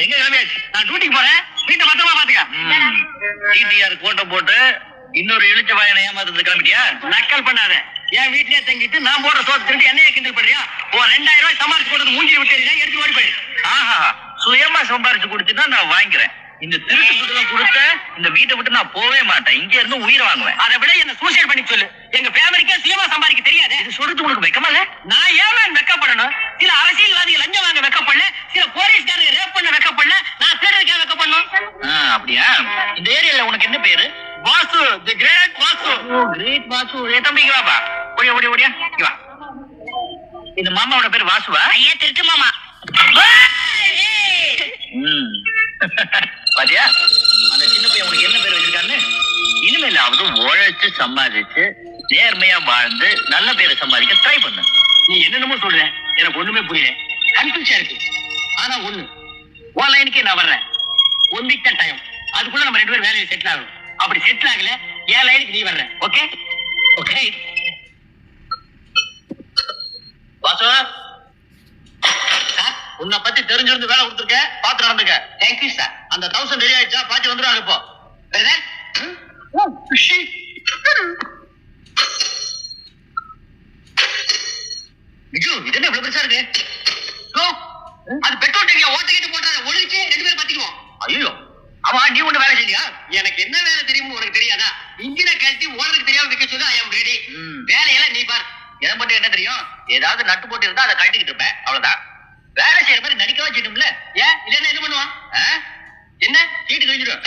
எங்க கிளம்பியாச்சு? நான் டியூட்டிக்கு போறேன், வீட்டை பத்திரமா பாத்துக்க. டிடிஆர் கோட்டை போட்டு இன்னொரு இழுச்ச வாயனை ஏமாத்துறது கிளம்பிட்டியா? நக்கல் பண்ணாத. என் வீட்லயே தங்கிட்டு நான் போடுற சோத்து திருட்டு என்னைய கிண்டல் பண்றியா? 2000 ரூபாய் சம்பாரிச்சு கொடுத்து மூஞ்சி விட்டு எடுத்து ஓடி போயிரு. ஆஹா, சுயமா சம்பாரிச்சு கொடுத்துட்டா நான் வாங்கிக்கிறேன். இந்த திருட்டு துட்டுலாம் கொடுத்த இந்த வீட்டை விட்டு நான் போவே மாட்டேன். இங்க இருந்து உயிரை வாங்குவேன். அதை விட என்ன சூசைட் பண்ணி சொல்லு. எங்க ஃபேமிலிக்கே சுயமா சம்பாதிக்க தெரியாது. இது சொல்றது உங்களுக்கு வெக்கமா இல்ல? நான் ஏன் வெக்கப்படணும்? சில அரசியல்வாதிகள் லஞ்சம் வாங்க வெக்கப்படல, சில போலீஸ்காரங்க ரேப் பண்ண வெக்கப்படல, நான் தேடுறதுக்காக வெக்கப்படணும். அப்படியா? இந்த ஏரியால உனக்கு என்ன பேரு? வாசு, தி கிரேட் வாசு. கிரேட் வாசு. ஏ தம்பிக்கு வாப்பா. ஓடியா ஓடியா ஓடியா வா. இந்த மாமாவோட பேர் வாசுவா? ஐயா திருட்டு மாமா. பாத்தியா அந்த சின்ன பையன் உனக்கு என்ன பேர் வச்சிருக்கான்னு? இனிமேலாவது உழைச்சு சம்பாதிச்சு நேர்மையா வாழ்ந்து நல்ல பேரை சம்பாதிக்க ட்ரை பண்ணு. நீ என்னென்னமோ சொல்ற, எனக்கு ஒண்ணுமே புரியல. கன்ஃபியூஷா இருக்கு. ஆனா ஒண்ணு, உன் லைனுக்கே நான் வர்றேன். 1 வீக் தான் டைம். அதுக்குள்ள நம்ம 2 பேரும் வேலையை செட்டில் ஆகணும். அப்படி செட்டில் ஆகல என் லைனுக்கு நீ வர்ற. ஓகே ஓகே வாசு, உன்னை பத்தி தெரிஞ்சிருந்து வேலை கொடுத்துருக்க, பாத்து நடந்துக்க. Thank you sir. அந்த 1000 ரெடி ஆயிடுச்சா? பாத்தி வந்துருவாங்க இப்போ. இது என்ன இவ்வளவு பெருசா இருக்கு? அது பெட்ரோல் டேங்கியா ஓட்ட கேட்டு போட்டாங்க. ஒளிச்சு 2 பேரும் பாத்திக்குவோம். ஐயோ, ஆமா நீ ஒண்ணு வேலை செய்யா? எனக்கு என்ன வேலை தெரியுமோ உனக்கு தெரியாதா? இன்ஜினை கழட்டி ஓடுறதுக்கு தெரியாம வைக்க சொல்லு. ஐ அம் ரெடி. வேலையெல்லாம் நீ பாரு. எதை மட்டும் என்ன தெரியும்? ஏதாவது நட்டு போட்டு இருந்தா அதை கழட்டிக்கிட்டு இருப்பேன், அவ்வளவுதான். வேலை செய்யற மாதிரி நடிக்கவா செய்யணும்ல? ஏன் இல்லன்னா என்ன பண்ணுவான்? என்ன சீட்டு கழிஞ்சிடும்.